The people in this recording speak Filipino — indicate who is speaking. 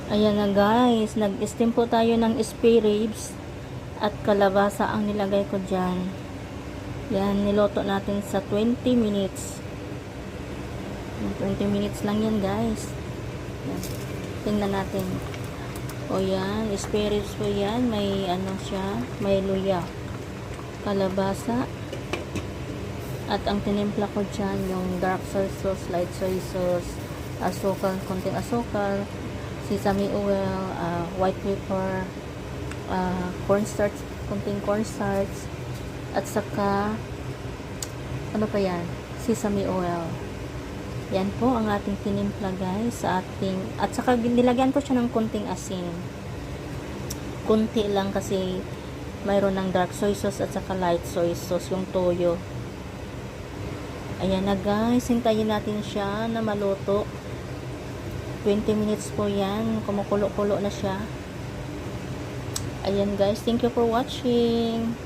Speaker 1: Ayan na guys, nag-steam po tayo ng spare ribs at kalabasa ang nilagay ko dyan. Yan, niloto natin sa 20 minutes. 20 minutes lang yan guys. Yan. Tingnan natin. O yan, spare ribs po yan. May ano siya, may luya, kalabasa. At ang tinimpla ko dyan, yung dark soy sauce, light soy sauce, asukal, konting asukal, sesame oil, white pepper, cornstarch, konting cornstarch, at saka ano pa yan, sesame oil. Yan po ang ating tinimpla guys sa ating, at saka nilagyan ko siya ng konting asin, kunti lang kasi mayroon ng dark soy sauce at saka light soy sauce yung toyo. Ayan na guys, hintayin natin siya na maluto. 20 minutes po yan, kumukulo-kulo na siya. Ayan guys, thank you for watching.